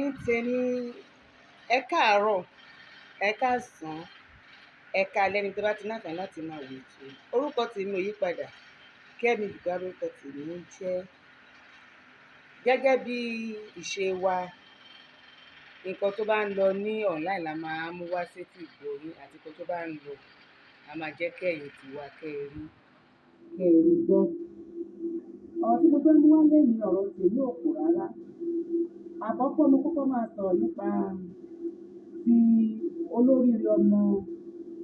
ẹ̀yin tèmi, ẹ káàárọ̀, ẹ káàsán, ẹ káalẹ́ níbi tí ẹ bá ti ní àǹfààní láti máa wò ètò yìí. Orúkọ tèmi ò yípadà, Kẹ́mi Buhari lórúkọ tèmi ń jẹ́. Gẹ́gẹ́ bí ìṣe wa, nǹkan tó bá ń lọ ní online la máa mú wá sétí ìgbọ́ yín, àti nǹkan tó bá ń lọ a máa jẹ́ kí ẹ̀yin tiwa kẹ́ ẹ rí gbọ́. Ọ̀rọ̀ tí mo fẹ́ mú wá lẹ́yìn ọ̀rọ̀ tèmi ò pọ̀ rárá. Àkọ́kọ́ mo kọ́kọ́ máa sọ̀rọ̀ nípa ti olóríire ọmọ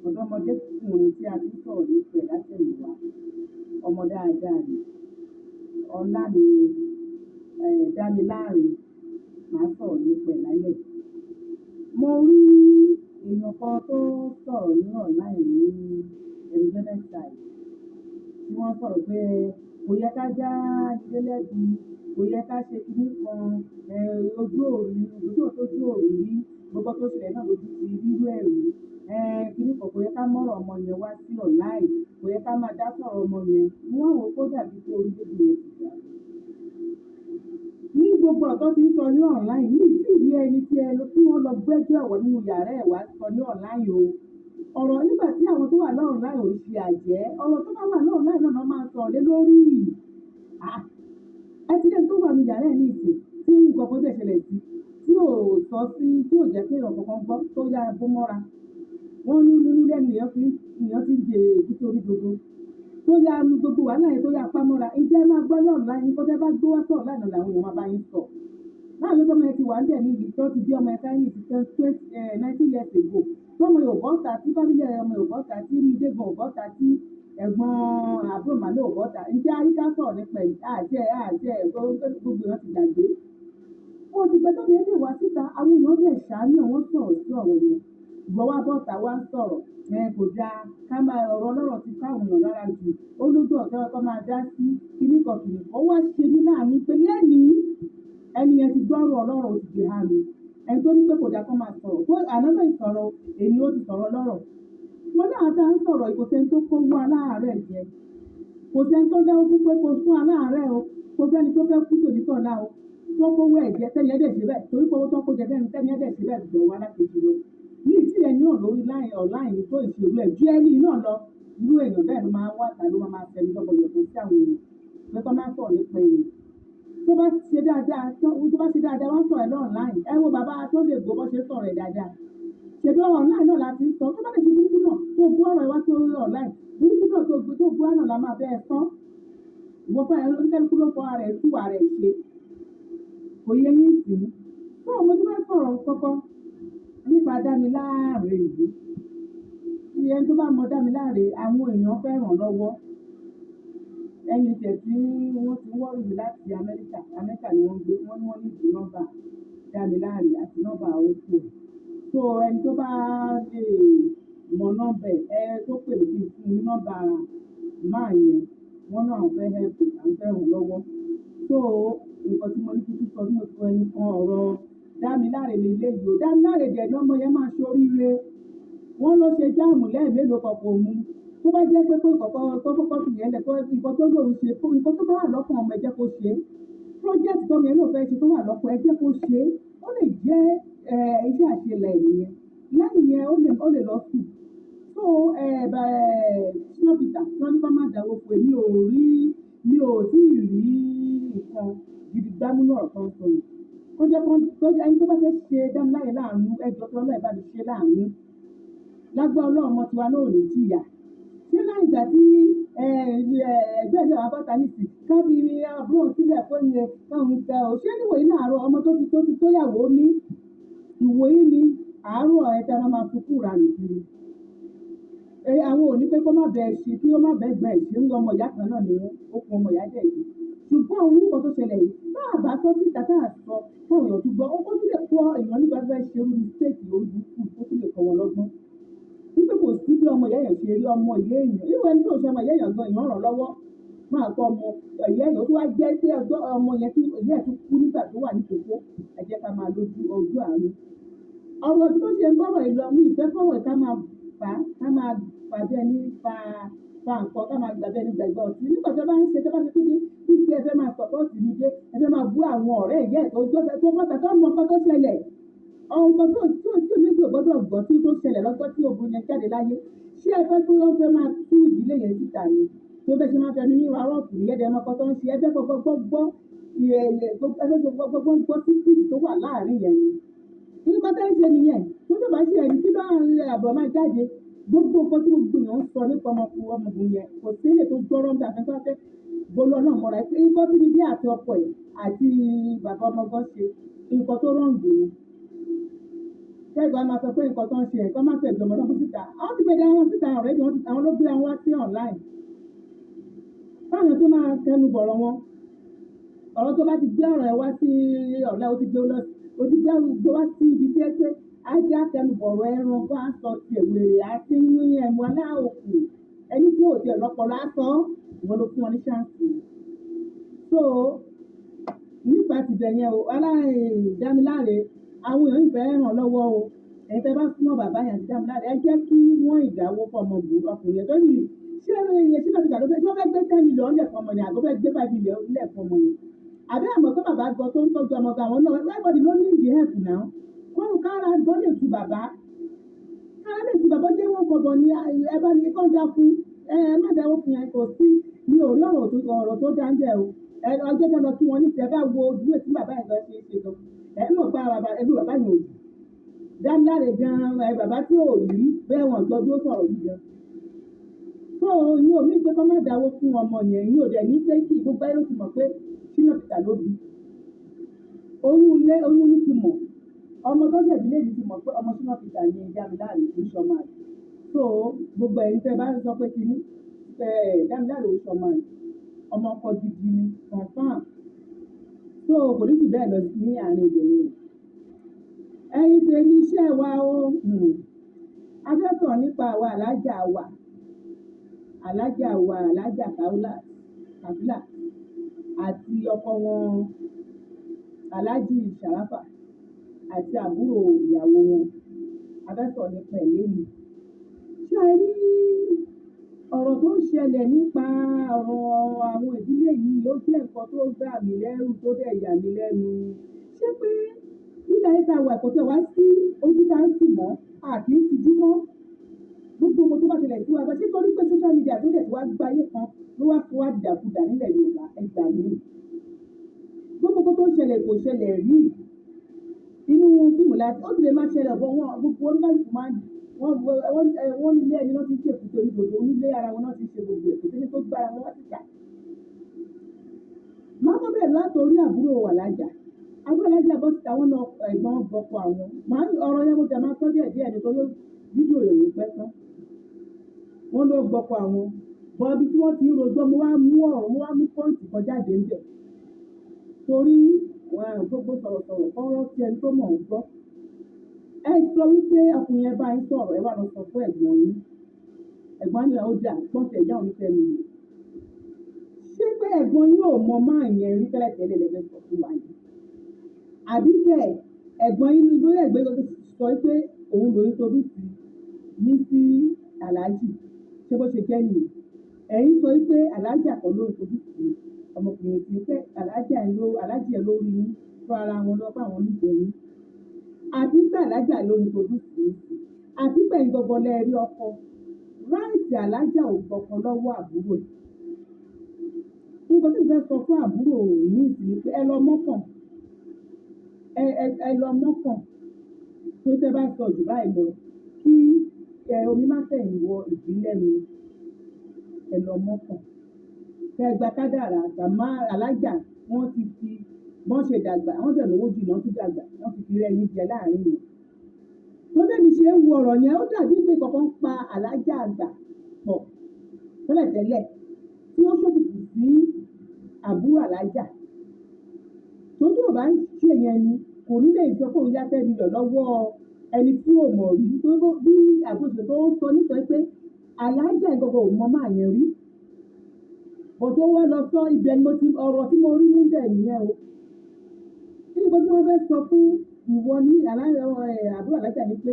ọ̀dọ́mọdékùnrin tí a ti ń sọ̀rọ̀ nípa ẹ̀ látẹ̀yìnwá. Ọmọ dáadáa ni. Ọlá ni Dámiláre, màá sọ̀rọ̀ nípa ẹ̀ lálẹ́. Mo rí èèyàn kan tó sọ̀rọ̀ ní online ní ẹnujọ́ mẹ́ta yìí, tí wọ́n sọ̀rọ̀ pé kò yẹ ká já Jídé lẹ́bi, kò yẹ ká ṣe kinní kan, ojú òrí rí, gbogbo tó ṣẹlẹ̀ náà lójú ti rírú ẹ̀ rí. Kinní kan kò yẹ ká mọ́rọ̀ ọmọ yẹn wá sí online, kò yẹ ká máa dá sọ̀rọ̀ ọmọ yẹn. Wọ́n rò ó kó dàbí pé orí bébì yẹn ti dà. Ní gbogbo ọ̀tọ́ tí ń sọ ní online, ní ìtìrí ẹni tí wọ́n lọ gbẹ́jọ́ ẹ̀wọ̀ nínú yàrá ẹ̀ wá sọ ní online o. Ọ̀rọ̀ nígbà tí àwọn tó wà ní online ò ṣe àjẹ́, ọ̀rọ̀ tó bá wà ní online náà máa sọ̀rọ̀ lé lórí. Ẹ ti dé tó wà ní yàrá ẹ̀ ní ìsìn tí nǹkan kan dẹ̀ ṣẹlẹ̀ sí, tí ò sọ sí, tí ò jẹ́ kí èèyàn kankan gbọ́, tó yá bó mọ́ra. Wọ́n ní nínú lẹ́nu èèyàn ti ń jẹ èkúté orí gbogbo. Tó yá gbogbo wàhálà yẹn tó yá apá mọ́ra. Ǹjẹ́ ẹ máa gbọ́ ní online, nǹkan tẹ́ bá gbé wá sọ̀rọ̀ online náà làwọn èèyàn máa bá yín sọ. Láàrin ọmọ yẹn ti wà ń bẹ̀ níbi tó ti bí ọmọ yẹn sáyé ní 19 years ago. Tọ́mọ yóò bọ́ta, tí fámílì ọmọ yóò bọ́ta, tí Mídé gan ò bọ́ta, tí ẹ̀gbọ́n àbúrò màmá ò bọ́ta. Ǹjẹ́ àríkà sọ̀rọ̀ nípa àjẹ́ gbogbo èèyàn ti gbàgbé. Wọ́n ti gbẹ́ tọ́mọ yẹn lè wá síta, àwọn èèyàn lè ṣàánú, wọ́n sọ̀rọ̀ sí ọ̀rọ̀ yẹn. Ìwọ wá bọ́ta wá ń sọ̀rọ̀, kò dáa, ká máa ọ̀rọ̀ ọlọ́rọ̀ ti ká àwọn èèyàn lára jù. Ó lójú ọ̀tọ̀ ẹ̀kọ́ máa dá sí kinní kan. Ó wá ṣe mí láàánú pé lẹ́nìí ẹni yẹn ti gbọ́rọ̀ ọlọ́rọ̀ ó ti di ha mi. Ẹni tó ní pé kò dáa kó máa sọ̀rọ̀. Tó àná náà ìsọ̀rọ̀ èmi ó ti sọ̀rọ̀ lọ́rọ̀. Wọ́n náà tá ń sọ̀rọ̀ kò sẹ́ni tó kó wá aláàárẹ̀ jẹ. Kò sẹ́ni tó dáwọ́ fún pé kò fún aláàárẹ̀ o. Kò sẹ́ni tó fẹ́ kú tòní tọ̀la o. Tó kówó ẹ̀jẹ̀ tẹ́ni ẹ̀dẹ̀ ṣe bẹ́ẹ̀. Torí pé owó tó kó jẹ tẹ́ni ẹ̀dẹ̀ ṣe bẹ́ẹ̀ gbọ̀ wá lákejì lọ. Ní ìtìlẹ̀ náà lórí online tó ìṣèlú ẹ̀ ju ẹni náà lọ. Irú èèyàn bẹ́ẹ̀ ló máa wá tà ló máa tẹ̀lé lọ́gbọ̀yọ̀ kò sí àwọn èèyàn. Pé kọ́ máa sọ̀rọ̀ nípa èèyàn. Tó bá ṣe dáadáa wọ́n sọ̀rọ̀ ẹ̀ online. Ẹ wo bàbá tó lè gbọ́ bó ṣe sọ̀rọ̀ ẹ̀ dáadáa. Ṣèbí ọ̀rọ̀ online náà la ti ń sọ. Tó bá lè ṣe burúkú náà tó gbọ́ ọ̀rọ̀ ìwá tó online. Burúkú náà tó gbọ́ náà la máa bẹ́ẹ̀ sọ. Ìwọ fẹ́ oníkẹ́lùkù ló fọ ara ẹ̀ tú ara ẹ̀ ṣe. Kò yẹ yín sí. Tó mo ti fẹ́ sọ̀rọ̀ kọ́kọ́ nípa Dámiláre yìí. Tí ẹni tó bá mọ Dámiláre, àwọn èèyàn fẹ́ ràn lọ́wọ́. Ẹni tẹ̀ tí wọ́n ti wọ́rì mí láti Amẹ́ríkà ni wọ́n gbé, wọ́n ní wọ́n ní ìdí nọ́mbà Dámiláre àti nọ́mbà oko. So ẹni tó bá lè mọ nọ́mbà tó pè mí kí n fún ní nọ́mbà máa yẹn, wọ́n náà fẹ́ help and fẹ́ ràn lọ́wọ́. So nǹkan tí mo ní kí sọ ní oṣù ẹni kan ọ̀rọ̀ Dámiláre lè léyìí o. Dámiláre dẹ̀ ní ọmọ yẹn máa ṣoríire. Wọ́n ló ṣe jáàmù lẹ́ẹ̀mélòó kan kò mú. Tó bá jẹ́ pé kọ́kọ́ fi yẹn lẹ̀ kó nǹkan tó lòun ṣe fún nǹkan tó bá wà lọ́kàn ọmọ ẹ jẹ́ kó ṣe. Project tó mi ẹ̀ náà fẹ́ ṣe tó wà lọ́kàn ẹ jẹ́ kó ṣe. Ó lè jẹ́ iṣẹ́ àṣelẹ̀ ènìyàn. Lẹ́yìn yẹn ó lè lọ sùn. So Shina Peter tí wọ́n ní kó má dáwọ́ fún mi ò tí ì rí nǹkan gidi gbámúnú ọ̀rọ̀ kan sọ yìí. Ó jẹ́ ẹni tó bá fẹ́ ṣe Dámiláre láàánú ẹjọ́ tó ọlọ́ọ̀ bá mi ṣe láàánú. Lágbára Ọlọ́run ọmọ tiwa náà ò ní jìyà. Ṣé láì ìgbà tí ẹgbẹ́ ìjọba bọ́ta nìsí kábìrì àbúrò sílẹ̀ fún yẹn káwọn tẹ ọ. Ṣé níwòyí láàárọ̀ ọmọ tó ti tóyàwó ní ìwòyí ni àárọ̀ ẹ̀ta máa fukú ra nìkiri. Àwọn òní pé kó má bẹ ṣe kí ó má bẹ gbẹ ṣe ń lọ ọmọ ìyá kan náà ni ó kun ọmọ ìyá jẹ́ ìdí. Ṣùgbọ́n òun nǹkan tó ṣẹlẹ̀ yìí náà bá sọ síta tá à sọ káwọn èèyàn tún gbọ́. Ó tún lè kọ́ èèyàn nígbà tó fẹ́ ṣe irú mistake orí burúkú ó tún lè kọ́ wọn lọ́gbọ́n. Nígbà kò sí bí ọmọ ìyá èèyàn ṣe rí ọmọ ìyá èèyàn. Níwọ̀n ẹni tó ṣe ọmọ ìyá èèyàn gan èèyàn ràn lọ́wọ́. Máa kọ́ ọmọ ìyá èèyàn tó wá jẹ́ pé ọmọ yẹn tí ìyá ẹ̀ tún kú nígbà tó wà ní kókó. Ẹ jẹ́ ká máa lójú ojú àánú. Ọ̀rọ̀ tí ó ṣe ń bọ̀rọ̀ ìlọ mí ìfẹ́ fọ̀rọ̀ ká máa fà bí ẹni fa fa nǹkan ká máa gbàgbé ẹni gbàgbé ọtí nígbà tó bá ń ṣe tó bá ṣe tó ní wípé ẹ fẹ́ máa sọ̀pọ̀tì mi dé ẹ fẹ́ máa bú àwọn ọ̀rẹ́ ìyá ẹ̀ tó bọ́ta tó mọ nǹkan tó ṣẹlẹ̀ ọmọ tí méjì ò gbọ́dọ̀ gbọ́ tí tó ṣẹlẹ̀ lọ́jọ́ tí obìnrin yẹn jáde láyé ṣé ẹ fẹ́ tó ló fẹ́ máa tú ìdílé yẹn síta ni tí ó fẹ́ ṣe máa fẹnu yín wa rọ́ọ̀kì ní ẹ̀dẹ̀ ọmọkọ tó ń ṣe ẹgbẹ́ gbọ́ síkírìtì tó wà láàrin yẹn ni nígbà tó ń ṣe nìyẹn tó tó bá ṣe ẹni kí ló àbọ̀ máa jáde gbogbo nǹkan tí gbogbo èèyàn ń sọ nípa ọmọkùnrin yẹn kò sí ilé tó gbọ́rọ̀ ń bẹ àfẹ́fẹ́ gbólọ́ náà mọ́ra pé nǹkan tí bíbí àti ọkọ ẹ̀ àti bàbá ọmọgán ṣe nǹkan tó rọ̀ǹgì ni kẹ́gbọ́n máa sọ pé nǹkan tó ń ṣe ẹ̀kọ́ máa tẹ̀lé ọmọdé fún síta àwọn ti gbẹdẹ àwọn síta ọ̀rẹ́ jọ àwọn ló gbé àwọn wá sí online káwọn tó máa tẹnu bọ̀rọ̀ wọn ọ̀rọ̀ tó bá ti gbé ọ̀rọ̀ ẹ̀ wá sí ọ̀la ó ti gbé wá sí ibi tí ẹ pé ajé àtẹnubọ̀rọ̀ ẹran bá ń sọ tiẹ̀ wèrè àti wín ẹ̀mú aláòkù ẹni tí ò tiẹ̀ lọ́pọ̀lọ́ á sọ ìwọ́n ló fún wọn ní ṣáǹsì so nípa tìbẹ̀ yẹn o aláìdámiláre àwọn èèyàn ìfẹ́ ràn lọ́wọ́ o ẹ̀yin tẹ́ bá súnmọ́ bàbá yẹn àti dámiláre ẹ jẹ́ kí wọ́n ìdáwó fọmọ ọkùnrin yẹn tó ní ṣé iye sínú ìjà ló fẹ́ tí wọ́n fẹ́ gbé 10 million lẹ̀ fọmọ yẹn àgọ́ fẹ́ gbé 5 million lẹ̀ fọmọ yẹn àbí àmọ́ tó bàbá gan tó ń tọ́jú ọmọ gan àwọn náà everybody ló ní ìdí help now wọ́n kára gbọ́ lè tu bàbá jẹ́ wọ́n gbọ̀gbọ̀ ní ẹ bá ní kọ́ dá fún ẹ má dáwó fún yẹn kò sí ní orí ọ̀rọ̀ tó dá ń jẹ́ o ọjọ́ tó lọ kí wọ́n ní tẹ́ bá wo ojú ètí bàbá yẹn lọ ṣe gan ẹ mọ̀ pa ẹbí bàbá yẹn ò yìí dáńdáre gan bàbá tí ò rí bẹ́ẹ̀ wọ́n gbọ́ bí ó sọ̀rọ̀ yìí gan so ní omi pé kọ́ má dáwó fún ọmọ yẹn ní òde ní pé kí gbogbo ayé ló ti mọ̀ pé Shina Peter ló bí oyún ti mọ̀ ọmọ tó ṣẹ̀bí lè ti mọ̀ pé ọmọ Shina Peter ní Dámiláre kì í ṣọmọ àyè so gbogbo ẹ̀yin tẹ́ bá ń sọ pé kíní Dámiláre ò ṣọmọ àyè ọmọ ọkọ gidi ni confam so kò ní jù bẹ́ẹ̀ lọ ní àárín ìdènà ẹ̀yin tẹ́ ní iṣẹ́ wa ó afẹ́sọ̀ nípa àwa alájà Kàbílà àti ọkọ wọn Aláàjì Ṣàráfà àti àbúrò ìyàwó wọn abẹ́sọ̀ nípa ẹ̀ lẹ́nu ṣé ẹ rí ọ̀rọ̀ tó ń ṣẹlẹ̀ nípa ọ̀rọ̀ àwọn ìdílé yìí ó jẹ́ nǹkan tó gbà mí lẹ́rù tó dẹ̀ yà mí lẹ́nu ṣé pé nílẹ̀ ayé tá a wà kò tẹ̀ wá sí ojú tá ń tì mọ́ àti ń tijú mọ́ gbogbo ohun tó bá ṣẹlẹ̀ sí wa bá ṣe torí pé social media tó dẹ̀ ti wá gba ayé kan ló wá fi wá dàkudà nílẹ̀ Yorùbá ẹgbà míì gbogbo tó ń ṣẹlẹ̀ kò ṣẹlẹ̀ rí inú fíìmù láti ó sì lè má ṣẹlẹ̀ bọ́ wọn gbogbo oníkàlùkù máa ń wọ́n nílé ẹni náà ti ń ṣe èkúté onígbòdo onílé ara wọn náà ti ṣe gbogbo èkúté ní tó gbára wọn wá ti jà máa kọ́ bẹ̀rẹ̀ látòrí àbúrò Alájà bọ́ síta wọn lọ ẹ̀gbọ́n gbọ́kọ̀ àwọn ọ̀rọ̀ yẹn mo tẹ̀ máa sọ́ díẹ̀ nítorí fídíò ìròyìn pẹ́ tán wọ́n ló gbọ́kọ̀ àwọn bọ́ọ̀bí tí wọ́n ti ń rojọ́ mo wá mú pọ́ǹtì kan jáde ń bẹ̀ torí gbogbo sọ̀rọ̀sọ̀rọ̀ kọ́rọ́ tí ẹni tó mọ̀ ń gbọ́ ẹ sọ wípé ọkùnrin yẹn bá ń sọ̀rọ̀ ẹ wà lọ sọ fún ẹ̀gbọ́n yín ẹ̀gbọ́n ni ó dà gbọ́ntẹ̀ ìjà òní fẹ́ mi ṣé pé ẹ̀gbọ́n yín ò mọ máa yẹn rí tẹ́lẹ̀tẹ́lẹ̀ lẹ́fẹ̀ẹ́ sọ fún wa yìí àbí kẹ́ ẹ̀gbọ́n yín lórí ẹ̀gbẹ́ sọ pé òun lòún torí sí ní sí Aláàjì ṣé bó ṣe jẹ́ nìyí ẹ̀yin sọ pé Aláàjì àkọ́ lórí torí sí ọmọkùnrin sí pé Aláàjì ẹ̀ lórí yín fún ara wọn lọ́pọ̀ àwọn onígbẹ̀yìn àti pé Aláàjà lórí torí sí àti pé ìgbọ̀gbọ̀ lẹ́ẹ̀rí ọkọ ráìtì Aláàjà ò gbọ̀kan lọ́wọ́ àbúrò nǹkan tí mo fẹ́ sọ fún àbúrò ní ìsìn pé ẹ lọ mọ́kàn tó tẹ́ bá sọ jù báyìí lọ kí omi má tẹ̀yìn wọ ìdílé mi ẹ lọ mọ́kàn kẹ́ gba kádàrá àtàmá Aláàjà wọ́n ti fi bọ́n ṣe dàgbà wọ́n dẹ̀ lówó jù náà tún dàgbà wọ́n ti fi rẹ́ yín jẹ láàrin yẹn tó bẹ́ẹ̀ ṣe ń wo ọ̀rọ̀ yẹn ó dàbí pé kankan pa Aláàjà àgbà pọ̀ tẹ́lẹ̀tẹ́lẹ̀ tí ó ṣòkùnkùn sí àbúrò Aláàjà tó ò bá ń ṣe yẹn ni kò ní lè sọ pé òun yá 10 million lọ́wọ́ ẹni tí ò mọ̀ rí tó bí àgbòsè tó ń sọ nítorí pé Aláàjà gbogbo ò mọ máa yẹn rí bọ̀ tó wá lọ sọ ibẹ̀ ni ọ̀rọ̀ tí mo rí níbẹ̀ nìyẹn o kí ni gbogbo wọn fẹ́ sọ fún ìwọ ní àbúrò Aláàjà ni pé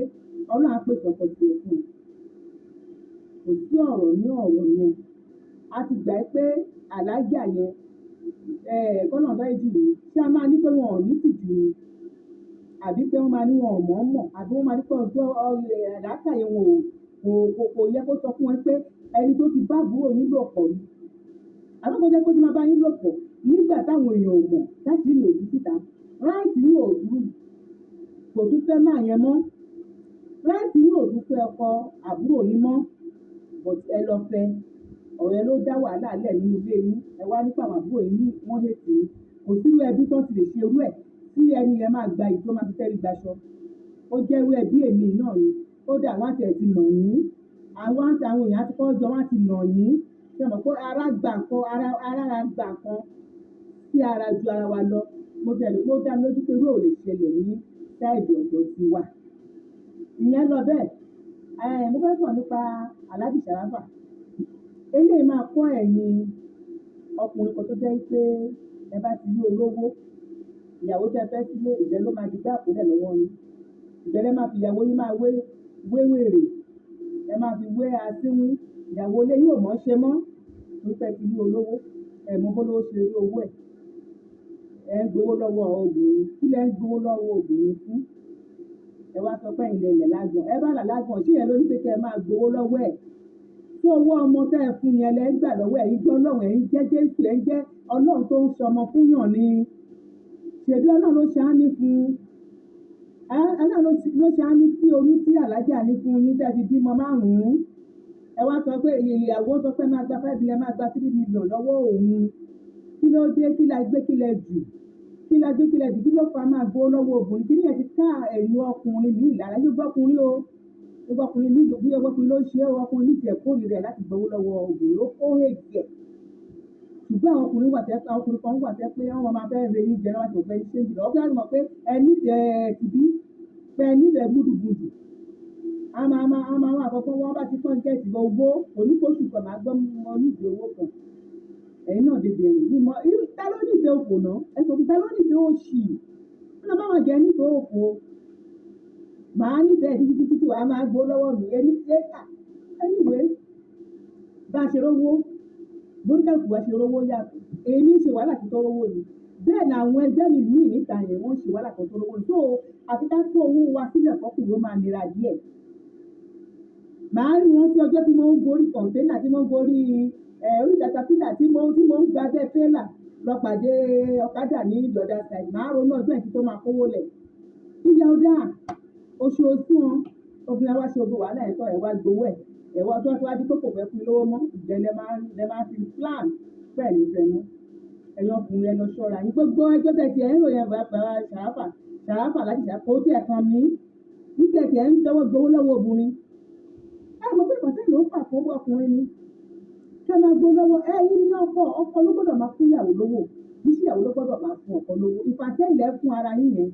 Ọlọ́run á pèsè ọkọ̀ tiẹ̀ fún un kò sí ọ̀rọ̀ ní ọ̀rọ̀ yẹn. A ti gbà pé alájà yẹn kọ́nà dáríjì mí ṣé a máa ní pé wọn ò ní tìjú ni àbí pé wọ́n máa ní wọn ò mọ̀ ọ́n mọ̀ àbí wọ́n máa ní pé ọjọ́ làákàyè wọn kò yẹ kó sọ fún wọn pé ẹni tó ti bá àbúrò yín lò pọ̀ ni àbí kó jẹ́ pé ó ti máa bá yín lò pọ̀ nígbà táwọn èèyàn ò mọ̀ láti rí òbí síta ráìtì ní òdúró kò tún fẹ́ máa yẹn mọ́ ráìtì ní òdú fẹ́ ọkọ àbúrò yín mọ́ but ẹ lọ fẹ́ ọ̀rọ̀ yẹn ló dá wàhálà lẹ̀ nínú ilé yín ẹ wá nípa àwọn àbúrò yín wọ́n lè tì í kò sírú ẹbí tó ti lè ṣe irú ẹ̀ tí ẹni yẹn máa gba ìtọ́ máa fi tẹ́rí gbaṣọ ó jẹ́ irú ẹbí èmi náà ni kódà wọ́n á tẹ̀ ti nà yín àwọn èèyàn á ti kọ́ jọ wọ́n á ti nà yín ṣe mọ̀ pé ara gbà kan ara gbà kan sí ara ju ara wa lọ mo tẹ̀lé mo dá mi lójú pé irú ò lè ṣẹlẹ̀ ní sáìdì ọ̀dọ̀ ti wà ìyẹn lọ bẹ́ẹ̀ mo fẹ́ sọ̀rọ̀ nípa Alhaji Sharafa eléyìí máa kọ́ ẹ̀yin ọkùnrin kan tó jẹ́ pé ẹ bá ti rí olówó ìyàwó tẹ́ fẹ́ sílé ìjẹ́ ló máa di gbá àpòlẹ̀ lọ́wọ́ yín ìjẹ́lẹ̀ máa fi ìyàwó yín máa wé wèrè ẹ máa fi wé asínwín ìyàwó ilé yóò mọ̀ ṣe mọ́ nípa ti rí olówó ẹ mọ bólówó ṣe rí owó ẹ ń gbowó lọ́wọ́ obìnrin kí lẹ ń gbowó lọ́wọ́ obìnrin fún ẹ wá sọ pé ilẹ̀ lágbọ̀n ẹ bá là lágbọ̀n ṣé yẹn ló ní pé kẹ́ ẹ máa gbowó lọ́wọ́ ẹ̀ tí owó ọmọ tẹ́ ẹ fún yẹn lẹ́ ń gbà lọ́wọ́ ẹ̀ yín jẹ́ ọlọ́run ẹ̀ ń jẹ́ Jésù ẹ̀ ń jẹ́ ọlọ́run tó ń sọmọ fún yàn ni ṣèbí ọlọ́run ló ṣe á ní fún ọlọ́run ló ṣe á ní sí oyún tí Alájà ní fún yín tẹ́ fi bímọ 5 ẹ wá sọ pé ìyàwó sọ pé máa gba 5 million máa gba 3 million lọ́wọ́ òun kí ló dé kí la gbé kí lẹ jù kí ló fa máa gbó lọ́wọ́ obìnrin kí ni ẹ ti ká ẹ̀yìn ọkùnrin mi ìlara yóò gbọ́kùnrin o ọkùnrin mi bí ọkùnrin ló ṣe ọkùnrin ní tiẹ̀ kórìí rẹ̀ láti gbowó lọ́wọ́ obìnrin ó kó èjì ẹ̀ ṣùgbọ́n àwọn ọkùnrin kan wà tẹ́ pé wọ́n máa fẹ́ re ní jẹ́ láti òfin ṣé jùlọ ó fẹ́ mọ̀ pé ẹni tẹ̀ ti bí pé ẹni tẹ̀ gbúdùgbùdù a máa wà àkọ́kọ́ wọ́n bá ti kọ́ gẹ̀ẹ́sì owó oníkóṣù kan máa gbọ́ mọ́ nídìí owó kan ẹ̀yin náà dèdè rìn ní mọ́ ta ló nífẹ̀ẹ́ òfò náà ẹ sọ pé ta ló nífẹ̀ẹ́ òṣì ọ̀nà báwọn jẹ́ nífẹ̀ẹ́ òfò màá nífẹ̀ẹ́ títí wàá máa gbó lọ́wọ́ mi ẹni ṣẹ́ka anyway bá a ṣe rówó bóńdàkù bá ṣe rówó yàtọ̀ èmi ṣe wàhálà kí tó rówó ni bẹ́ẹ̀ ni àwọn ẹgbẹ́ mi míì níta yẹn wọ́n ṣe wàhálà kan tó rówó ni so àti ká kó owó wa sílẹ̀ fọ́kùnrin ó máa nira díẹ̀ màá rí wọn tí ọjọ́ tí mo ń gorí kọ̀ǹténà tí mo ń gorí orí katapila tí mo ń gba bẹ́ẹ̀ tẹ́là lọ pàdé ọ̀kadà ní ìjọba ṣáì máa ronú ọjọ́ ìtí tó máa kówó lẹ̀ ìyá ọ̀dà oṣooṣù wọn obìnrin wa ṣe ogun wàhálà ẹ̀tọ́ ẹ̀ wá gbowó ẹ̀ wá tó wá di pé kò fẹ́ fún lówó mọ́ ìjẹ́lẹ̀ máa fi plan bẹ́ẹ̀ ní fẹ́nu ẹ̀yin ọkùnrin ẹ̀ lọ ṣọ́ra yín gbogbo ẹjọ́ tẹ̀tì ẹ̀ ń ròyìn bàbá Sharafa láti ṣàkó tí ẹ̀ kan mí ní tẹ̀tì ẹ̀ ń dọ́wọ́ gbowó lọ́wọ́ obìnrin ẹ̀ mọ̀ pé ìpàtẹ́ ló fà fún ọkùnrin ni ṣé máa gbó lọ́wọ́ ẹ̀yin ní ọkọ ló gbọ́dọ̀ máa fún ìyàwó lówó kì í ṣe ìyàwó ló gbọ́dọ̀ máa fún ọkọ lówó ìfàsẹ́ ilẹ̀ fún ara yín yẹn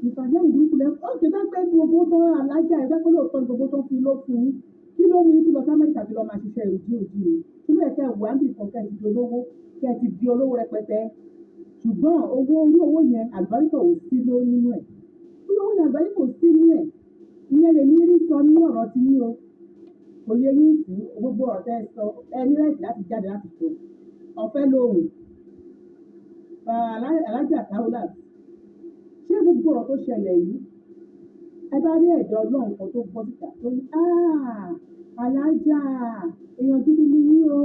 ìfàsẹ́ ìlú kulẹ̀ ó ṣe fẹ́ pé gbogbo tó Alájà ẹ̀ fẹ́ pé lóòótọ́ gbogbo tó fi ló fún yín kí ló mú yín kí lọ sí Amẹ́ríkà tí lọ máa ṣiṣẹ́ òjì rẹ̀ kí ló yẹ kẹ́ wà níbi kan kẹ́ ti di olówó kẹ́ ti di olówó rẹpẹtẹ ṣùgbọ́n owó yẹn àlùbáríkà ò sí nínú ẹ̀ owó yẹn àlùbáríkà ò sí nínú ẹ̀ ìyẹn lè ní rí sọ ní ọ̀rọ̀ ti yín o òye yín sí gbogbo ọ̀tẹ́ sọ ẹni rẹ̀sì láti jáde láti sọ ọ̀fẹ́ lóhùn Alájà Kaolat ṣé gbogbo ọ̀rọ̀ tó ṣẹlẹ̀ yìí ẹ bá rí ẹ̀dọ́ ọlọ́run kan tó bọ́ síta tó ní Alájà èèyàn gidi ni yín o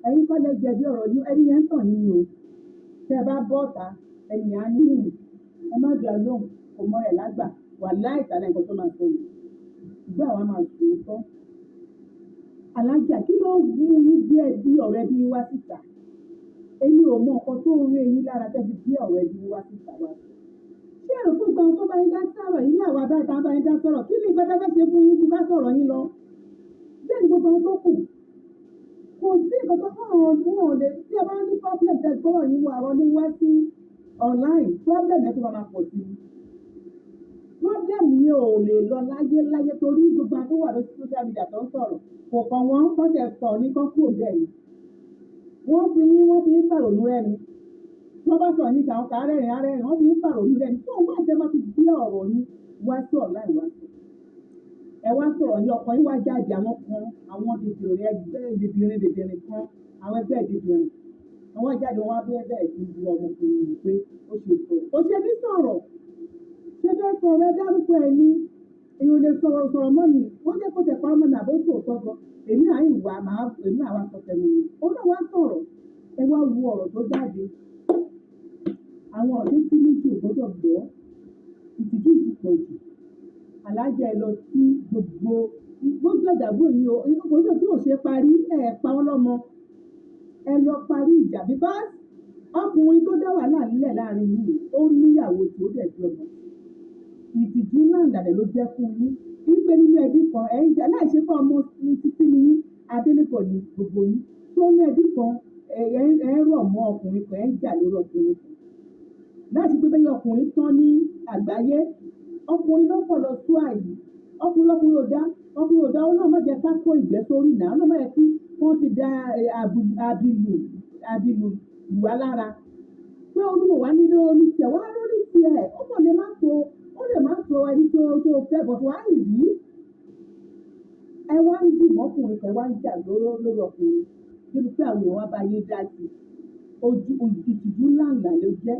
ẹ̀yin kọ́ lẹ jẹ̀bi ọ̀rọ̀ yìí ẹni yẹn ń tàn yín o tẹ́ ẹ bá bọ́ ọ̀tá ẹ̀yìn á níyìn ẹ má dà lóhùn kò mọ ẹ̀ lágbà wà láì tàlẹ́ nǹkan tó máa sọ yìí ìgbà wa máa sọ tán Alájà kí ló mú yín bí ẹbí ọ̀rẹ́ bí wá síta èmi ò mọ nǹkan tó ń rí eyín lára tẹ́bi bí ọ̀rẹ́ bí wá síta wá ṣé èrò tó gba ohun tó bá yín dá sọ̀rọ̀ yín làwọn abáyíta bá yín dá sọ̀rọ̀ kí ni ìgbà tẹ́fẹ́ ṣe fún yín tí bá sọ̀rọ̀ yín lọ bẹ́ẹ̀ ni gbogbo ohun tó kù kò sí nǹkan tó kàn wọ́n lè tí ẹ bá ní problem tẹ́ gbọ́rọ̀ yín wọ àrọ́ ní wá sí online problem yẹn tó máa pọ̀ sí i problem yẹn ò lè lọ láyé torí gbogbo àwọn tó wà lórí social media tó ń sọ̀rọ̀ kò kàn wọ́n kọ́tẹ̀ sọ ní kọ́kú òde yìí wọ́n fi ń fàrònú rẹ̀ ni wọ́n bá sọ̀rọ̀ níta àwọn kàárẹ̀rìn wọ́n fi ń fàrònú rẹ̀ ni tó wọ́n jẹ́ máa fi gbé ọ̀rọ̀ yín wá sí online wá sí ẹ wá sọ̀rọ̀ ní ọkọ yín wá jáde àwọn kan àwọn dèdèrè ẹgbẹ́ dèdèrè kan àwọn ẹgbẹ́ dèdèrè àwọn jáde wọn wá bẹ́ẹ̀ sí ju ọmọkùnrin yìí pé ó ṣe sọ̀rọ̀ ó ṣe ní sọ̀rọ̀ ṣé bẹ́ẹ̀ sọ̀rọ̀ ẹ dárúkọ ẹ ní èèyàn lè sọ̀rọ̀ mọ́ mi wọ́n jẹ́ kó tẹ̀ pa ọmọ mi àbó tó tọ́gbọ́ èmi náà yìí wà máa èmi náà wá sọ tẹ̀lé mi ó náà wá sọ̀rọ̀ ẹ wá wu ọ̀rọ̀ tó jáde àwọn ọ̀dọ́ tí méjì ò gbọ́dọ̀ gbọ́ ìtìjú ìdìpọ̀ jù alájà ẹ lọ sí gbogbo ìdàgbò yìí o ìgbòho tí ò ṣe parí ẹ̀ pa wọ́n lọ́mọ ẹ lọ parí ìjà bíbá ọkùnrin tó dá wàhálà nílẹ̀ láàrin yìí ó níyàwó tí ó dẹ̀ jọmọ ìtìjú náà làlẹ̀ ló jẹ́ fún yín wípé nínú ẹbí kan ẹ̀ ń jà láì ṣe fún ọmọ títí ní adélépọ̀ ní gbogbo yín tó ní ẹbí kan ẹ̀ rọ̀ mọ́ ọkùnrin kan ẹ̀ ń jà lórí ọkùnrin kan láti pé bẹ́ẹ̀ ọkùnrin tán ní àgbáyé ọkùnrin ló pọ̀ lọ tó àyè ọkùnrin ò dá ọlọ́run má jẹ́ ká kó ìgbẹ́ sórí ìná ọlọ́run má jẹ́ kí wọ́n ti da abilù wà lára pé olúwo wá nínú orí tiẹ̀ wá lórí tiẹ̀ ó kàn lè má tó ẹni tó fẹ́ bọ̀ tó wá rì rí ẹ wá ń dì mọ́kùnrin kan wá ń jà lórí ọkùnrin níbi pé àwọn èèyàn wá bá yé dá sí ìtìjú ńláńlá ló jẹ́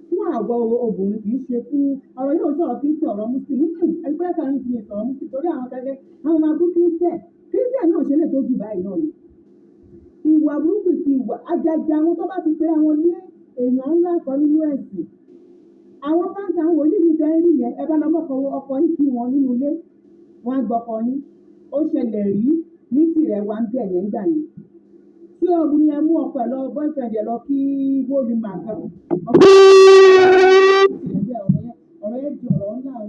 fún àwọ̀ obìnrin kì í ṣe fún ọ̀rọ̀ yóò sọ̀rọ̀ kí n ṣe ọ̀rọ̀ mùsùlùmí ẹgbẹ́ kan ní ti sọ̀rọ̀ mùsùlùmí torí àwọn kẹ́kẹ́ àwọn máa bú kírísítẹ̀ náà ṣe lè tó jù báyìí náà ni ìwà burúkú ti wà àjàjà àwọn tó bá ti pé àwọn ní èèyàn ńlá kan nínú ẹ̀sìn àwọn pàǹtà àwọn onídìí tẹ́rì yẹn ẹ bá lọ mọ́kọ ọkọ yín kí wọn nínú ilé wọn á gbọ́kọ yín ó ṣẹlẹ̀ rí ní tìrẹ̀ wa ń bẹ̀ yẹn gbà yẹn tí obìnrin yẹn mú ọkọ ẹ̀ lọ boyfriend ẹ̀ lọ kí wọ́ọ̀lì máa kẹ́ ọ̀rọ̀ yẹn di ọ̀rọ̀ ńlá o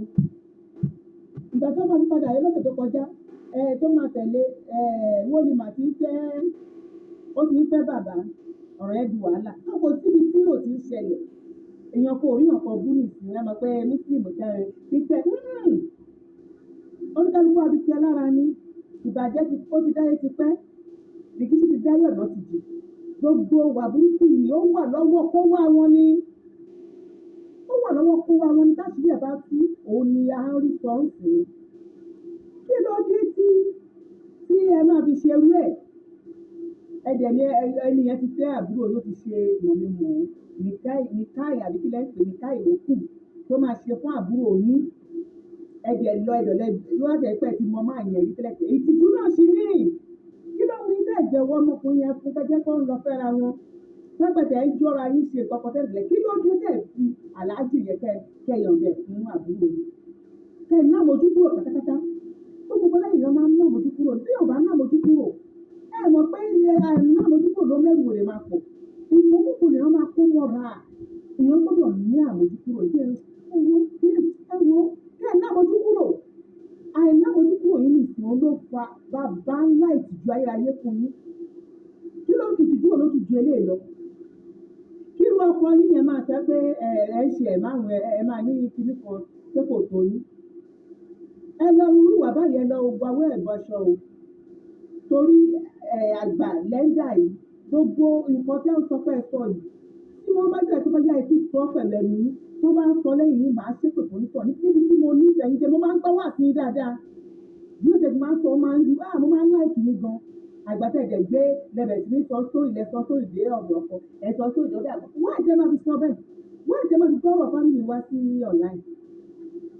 ìgbà tó máa ń padà yẹn lọ́sẹ̀ tó kọjá tó máa tẹ̀lé wọ́ọ̀lì máa ti ń fẹ́ bàbá ọ̀rọ̀ yẹn di wàhálà tó kò síbi tí ò ti ń ṣẹlẹ̀ èèyàn kò rí ọ̀kan bú nìsín ẹ mọ̀ pé muslim tẹ̀rẹ̀ títẹ̀ oníkálukú abití alára ni ìbàjẹ́ ó ti dáyé ti pẹ́ ìdíkísí ti dáyé ọ̀nà ti jù gbogbo wà burúkú yìí ó wà lọ́wọ́ kó wá wọn ní táṣìlì ẹ̀ bá tú òun ni a ń rí sọ́ọ̀sì kí ló dé tí ẹ máa fi ṣerú ẹ̀ ẹ̀dẹ̀ ni ẹni yẹn ti fẹ́ àbúrò ló ti ṣe mọ̀mímọ̀ nìkáì àbíkílẹ̀ pé nìkáì lókù tó máa ṣe fún àbúrò yín ẹ̀dẹ̀ lọ́dẹ̀ pẹ̀ tí mo máa yẹn rí tẹ́lẹ̀ pé ìtìjú náà ṣì ní kí ló ń tẹ̀ jẹ́wọ́ ọmọkùnrin yẹn fún kẹ́jẹ́ kó ń lọ fẹ́ra wọn pẹ́pẹ́tẹ̀ ń jọra yín ṣe tọkọtẹ́lẹ̀ kí ló dé tẹ̀ fi aláàjì yẹn kẹyàn dẹ̀ fún àbúrò yín kẹ́ ẹ̀ náà mojú kúrò pátápátá tó gbogbo lẹ́yìn lọ́ máa ń ná mojú kúrò tí ò bá ná mojú kúrò ẹ mọ̀ pé ná mojú kúrò ló mẹ́rù rẹ̀ máa pọ̀ ìmọ̀kúkú ni wọ́n máa kó mọ́ra èèyàn gbọ́dọ̀ ní àmójú kúrò kí ẹ ná mojú kúrò àìná mojú kúrò yìí nìsín ló fa bàbá ńlá ìtìjú ayérayé fún yín kí ló ń fi ìtìjú olójú ju eléyìí lọ kí ló ọkọ yín yẹn máa sọ pé ẹ ṣe ẹ máa ní kíní kan pé kò tó yín ẹ lọ irú wà báyìí ẹ lọ gbawó ẹ̀bọṣọ o torí àgbà lẹ́ńdà yìí gbogbo nǹkan tí wọ́n sọ pé ẹ sọ yìí tí wọ́n bá jẹ́ tó bá yá etí sọ pẹ̀lú ẹnu yín tó bá ń sọ lẹ́yìn yín màá ṣépè fún nítọ̀ níbi tí mo ní ìfẹ̀yìn jẹ mo máa ń gbọ́ wà sí dáadáa bí ó ṣe máa ń sọ máa ń mo máa ń láìkì yín gan àgbàtẹ̀jẹ̀ gbé lẹ́bẹ̀ sí ní sọ sórí lẹ sọ sórí dé ọ̀dọ̀ ọkọ ẹ sọ sórí ìdọ́dẹ àgbà wọ́n àjẹ́ máa fi sọ bẹ́ẹ̀ wọ́n àjẹ́ máa fi tọrọ fámìlì wá sí online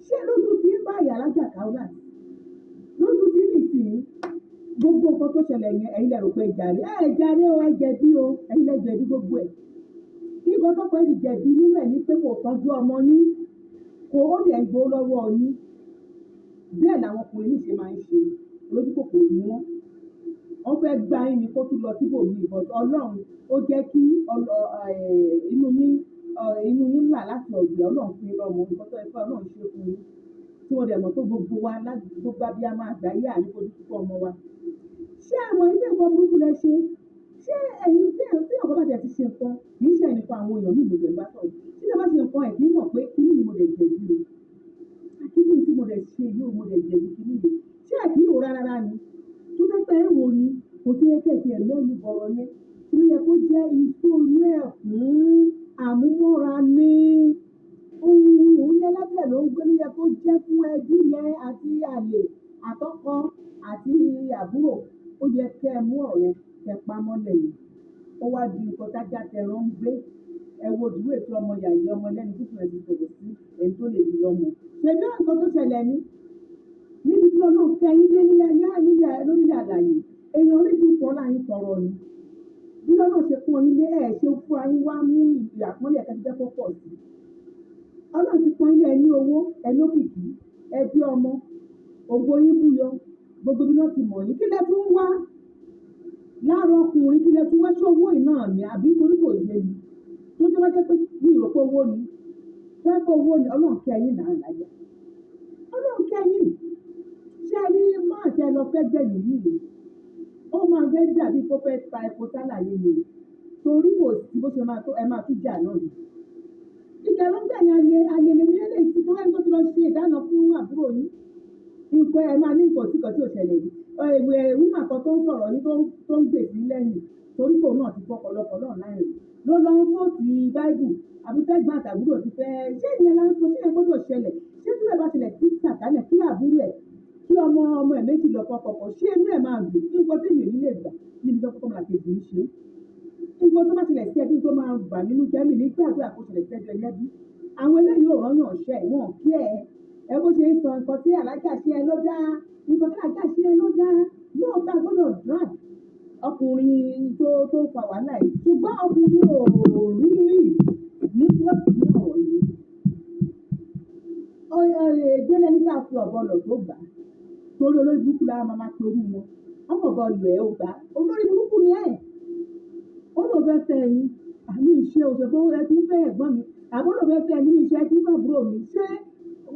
ṣé lójú tí ń bá ìyá alájà káwọ́lá lójú tí ń nìsín gbogbo nǹkan tó ṣẹlẹ̀ yẹn ẹ̀yin lẹ rò pé jàre jàre o ẹ jẹ̀bi o ẹ̀yin lẹ jẹ̀bi gbogbo ẹ̀ kí nǹkan tó pẹ́ jẹ̀bi nínú ẹ̀ ní pé kò tọ́jú ọmọ yín kò ó lè gbó lọ́wọ́ yín bẹ́ẹ̀ làwọn ọkùnrin yìí ṣe máa ń ṣe olójú kòkòrò ni wọ́n fẹ́ gbá yín ni kó tún lọ síbòmíì but ọlọ́run ó jẹ́ kí inú yín là láti ọ̀gbìn ọlọ́run fún yín lọ́mọ nǹkan tó ẹ fẹ́ ọlọ́run ṣe fún yín tí wọ́n dẹ̀ mọ̀ tó gbogbo wa láti gbogbo abiyamọ àgbáyé àníkójú púpọ̀ ọmọ wa ṣé àwọn ilé ẹ̀kọ́ burúkú lẹ ṣe ṣé ẹ̀yin tí ọ̀gá bá tẹ̀ ti ṣe nǹkan kì í ṣe ẹnìkan àwọn èèyàn ní ìmọ̀lẹ̀ bá sọ̀rọ̀ tí ẹ bá ṣe nǹkan ẹ̀ kì í mọ̀ pé kí ni mo lè jẹ̀bi o kí ni tí mo lè ṣe yóò mo lè jẹ̀bi kí ni yìí ṣé ẹ̀ kì í rò rárá ni tó fẹ́ pẹ́ wò ni kò tí ẹ kẹ̀sì ẹ̀ lẹ́nu bọ̀rọ̀ yẹn tí ó yẹ kó jẹ́ iṣu inú ẹ̀ fún àmúmọ́ra ní ohun yẹn lábẹ́ ló ń gbé ló yẹ kó jẹ́ fún ẹbí yẹn àti àlè àtọkọ àti àbúrò ó yẹ kẹ́ ẹ mú ọ̀rọ̀ yẹn kẹ́ ẹ pa mọ́lẹ̀ yìí ó wá di nǹkan tájà tẹran ń gbé ẹ wo ìdúró ètò ọmọ yàyí ọmọ lẹ́nu tó fìrẹ̀ ti sọ̀rọ̀ sí ẹni tó lè rí lọ́mọ ṣe bí nǹkan tó ṣẹlẹ̀ ní níbi tí ọlọ́run kẹyìn dé nílẹ̀ lórílẹ̀ àlàyé èèyàn oríṣi ìfọ́ láyé tọrọ ni bí ọlọ́run ṣe fún ọ nílé ẹ̀ ṣe fún ayé wá mú ìdí àpọ́nlé ẹ̀ka jíjẹ́ kó pọ̀ sí ọlọ́run ti pọ́n ilé ẹni owó ẹni òkìkí ẹbí ọmọ ògbó yín búyọ gbogbo ibi náà ti mọ̀ yín kí lẹ tún wá láàárọ̀ ọkùnrin kí lẹ tún wá sí owó iná mi àbí torí kò yé mi tó jẹ́ wájẹ́ pé ní ìrọ̀pọ̀ owó ni fẹ́ẹ́fẹ́ owó ni ọlọ́run kẹyìn náà láyé ọlọ́run kẹyìn ṣé ẹ ní máa tẹ lọ fẹ́ gbẹ̀yìn yìí ó máa fẹ́ dàbí kó fẹ́ ta epo sálàyé ni torí kò sí bó ṣe máa tó ẹ máa tún jà náà ni ìjà ló ń gbẹ̀yìn alẹ́lẹ́ mi lẹ́lẹ́ tí tó lẹ́nu tó ti lọ ṣe ìdáná fún àbúrò yín nǹkan ẹ máa ní nǹkan tí kan tí ò ṣẹlẹ̀ yìí ìwé wúmà kan tó ń sọ̀rọ̀ ní tó ń gbèsè lẹ́yìn torí kò náà ti fọkọ̀ lọ́kọ̀ náà láì ló lọ ń kó ti báíbù àbí tẹ́gbọ́n àtàbúrò ti fẹ́ ṣé ìyẹn la ń sọ ṣé ìyẹn gbọ́dọ̀ ṣẹlẹ̀ ṣé tí ẹ bá ṣẹlẹ̀ sí sàkánẹ̀ kí àbúrò ẹ̀ kí ọmọ ẹ̀ méjì lọ kọkọkọ ṣé inú ẹ̀ máa dùn nǹkan tí mi ò ní lè gbà níbi tó kọ́kọ́ máa kejì ń ṣe nǹkan tó bá ṣẹlẹ̀ sí ẹbí tó máa bà nínú jẹ́mi nígbàgbọ́ àkóṣẹlẹ̀ sí ẹbí ẹlẹ́bí àwọn eléyìí ò rọ́yàn ṣẹ́ wọn kí ẹ bó ṣe ń sọ nǹkan tí alájà ṣe ẹ ló dá nǹkan tí alájà ṣe ẹ ló dá lóòótọ́ gbọ́dọ̀ drag ọkùnrin tó fa wàhálà yìí ṣùgbọ́n ọkùnrin ò rí ní pọ́ọ̀tù náà wọ̀nyí gbélé nígbà fi ọ̀bọ lọ tó gbà torí olórí burúkú la máa torí wọn ọmọ ọ̀bọ lọ ẹ̀ ó gbà olórí burúkú ni ẹ̀ ó lò fẹ́ fẹ́ ẹni àmì ìṣe òṣèlú ẹ ti ń fẹ́ ẹ̀gbọ́n mi àbó lò fẹ́ fẹ́ ẹni ní iṣẹ́ tí ń fàbúrò mi ṣé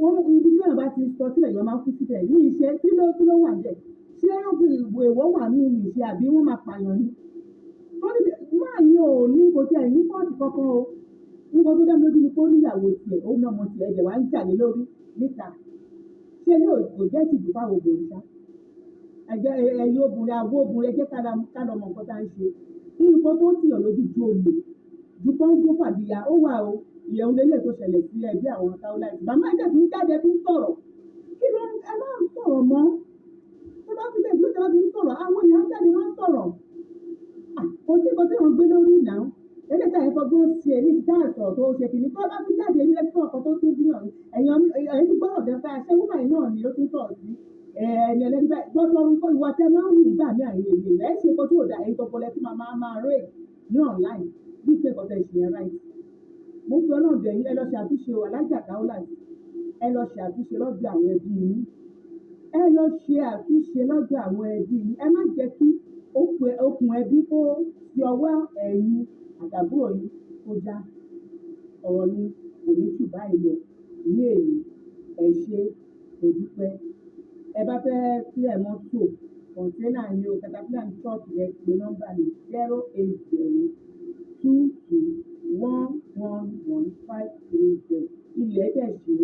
wọ́n ibi tí wọ́n bá ti sọ sílẹ̀ yọ máa kú síbẹ̀ ní iṣẹ́ kí ló wà jẹ́ ṣé èèwọ̀ wà ní ìṣe àbí wọ́n máa pààyàn ni máa ní ò ní kò tí ẹ̀ ní pọ́ọ̀tì kankan o nígbà tó dá mi lójú ni kó níyàwó tiẹ̀ ó ná ọmọ tiẹ̀ ẹ̀jẹ̀ wá ń jà lé lórí níta ṣé ní kò jẹ́ tìjú fáwọn obìnrin ṣá ẹ̀yin obìnrin àwọ̀ obìnrin ẹ̀jẹ̀ ká lọ mọ nǹkan tá à ń ṣe ní nǹkan tó tìyàn lójú ju olè ju pọ́ńpọ́ fàdíyà ó wà o ìyẹn lélẹ̀ tó ṣẹlẹ̀ sí ẹbí àwọn káwọ́láìsì bàmá ẹ̀jẹ̀ tó ń jáde tó ń sọ̀rọ̀ kí ló ẹ máa ń sọ̀rọ̀ mọ́ tó bá fi lè bí ó ti ń sọ̀rọ̀ àwọn èèyàn jáde wọ́n sọ̀rọ̀ kò sí nǹkan tí wọ́n gbé lórí ìná ẹ̀jẹ̀ tá ẹ̀fọ́ tó ṣe ní ìdá àṣọ tó ṣe kìíní tó bá tún jáde nílẹ̀ fún ọkọ̀ tó tún bí ọ̀run ẹ̀yìn tó gbọ́dọ̀ dẹ́fẹ́ aṣẹ́ wúmà yìí náà ni ó tún sọ̀rọ̀ sí ẹni ẹlẹ́ni bẹ́ẹ̀ gbọ́dọ̀ nǹkan ìwà tẹ máa ń wù nígbà ní àyè èyí ẹ̀ ṣe kó tó dà èyí tó bọ́lẹ̀ tí máa rè ní online bí pé kọ́tà ìṣìyẹn ráìtì mo fi ọlọ́run bẹ̀ yín ẹ lọ ṣe àtúnṣe o alájà káwọ́láìsì ẹ lọ ṣe àtúnṣe lọ́dọ̀ àwọn ẹbí yín ẹ lọ ṣe àtúnṣe lọ́dọ̀ àwọn ẹbí yín ẹ má jẹ́ kí okùn ẹbí kó ti ọwọ́ ẹ̀yin àtàbúrò yín kó já ọ̀rọ̀ ni kò ní jù báyìí lọ ní èyí ẹ ṣe òdúpẹ́ ẹ bá fẹ́ sílẹ̀ mọ́tò kọ̀ǹténà ni o katapila ní ṣọ́ọ̀kì rẹ pé nọ́mbà ní 08022111530 ilẹ̀ ẹ̀dẹ̀ ṣe